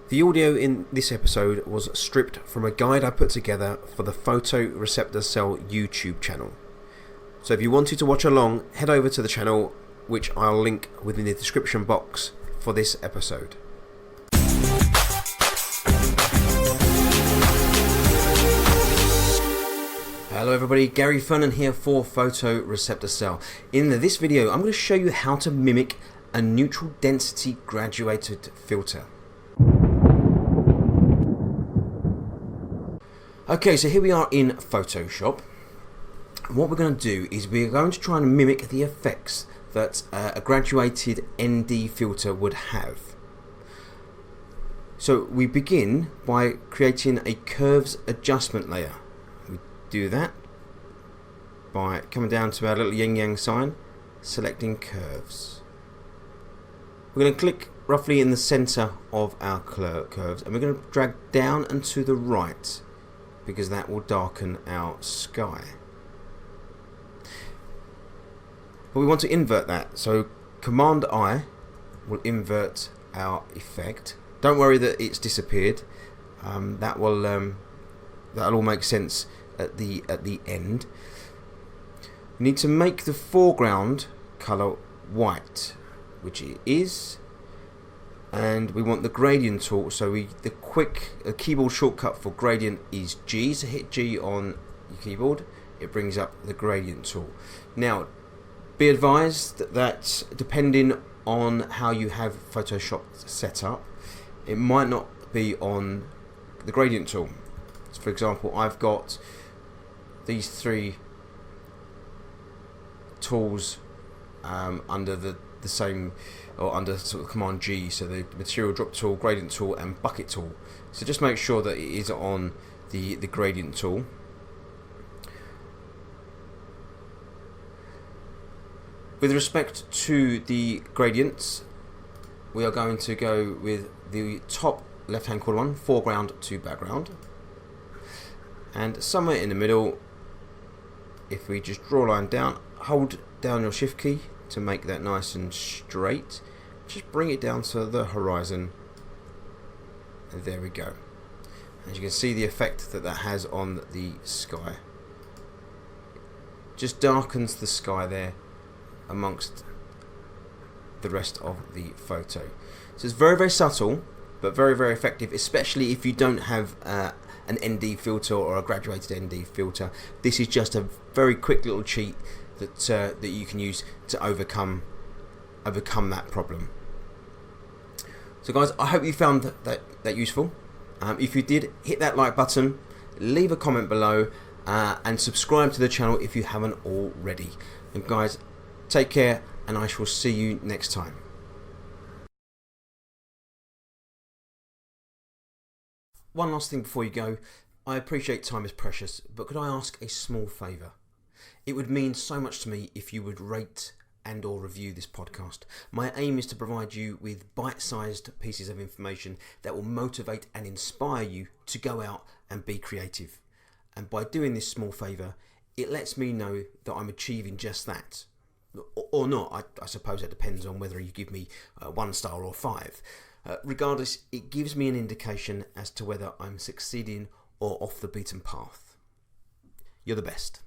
The audio in this episode was stripped from a guide I put together for the Photoreceptor Cell YouTube channel. So if you wanted to watch along, head over to the channel, which I'll link within the description box for this episode. Hello everybody, Gary Fernon here for Photoreceptor Cell. In this video I'm going to show you how to mimic a neutral density graduated filter. Okay, so here we are in Photoshop. What we're going to do is we're going to try and mimic the effects that a graduated ND filter would have. So we begin by creating a curves adjustment layer. We do that by coming down to our little yin-yang sign, selecting curves. We're going to click roughly in the center of our curves, and we're going to drag down and to the right, because that will darken our sky. But we want to invert that, so Command I will invert our effect. Don't worry that it's disappeared. That'll all make sense at the end. We need to make the foreground color white, which it is. And we want the gradient tool, so the keyboard shortcut for gradient is G, so hit G on your keyboard, it brings up the gradient tool. Now be advised that depending on how you have Photoshop set up, it might not be on the gradient tool. So for example, I've got these three tools under the same, or under sort of Command G, so the material drop tool, gradient tool and bucket tool. So just make sure that it is on the gradient tool. With respect to the gradients, we are going to go with the top left hand corner one, foreground to background, and somewhere in the middle, if we just draw a line down, hold down your shift key to make that nice and straight, just bring it down to the horizon, and there we go. As you can see, the effect that has on the sky, just darkens the sky there amongst the rest of the photo. So it's very, very subtle, but very, very effective, especially if you don't have an ND filter or a graduated ND filter. This is just a very quick little cheat that you can use to overcome that problem. So guys, I hope you found that useful. If you did, hit that like button, leave a comment below, and subscribe to the channel if you haven't already. And guys, take care, and I shall see you next time. One last thing before you go. I appreciate time is precious, but could I ask a small favour? It would mean so much to me if you would rate and or review this podcast. My aim is to provide you with bite-sized pieces of information that will motivate and inspire you to go out and be creative. And by doing this small favour, it lets me know that I'm achieving just that. Or not, I suppose it depends on whether you give me 1 star or 5. Regardless, it gives me an indication as to whether I'm succeeding or off the beaten path. You're the best.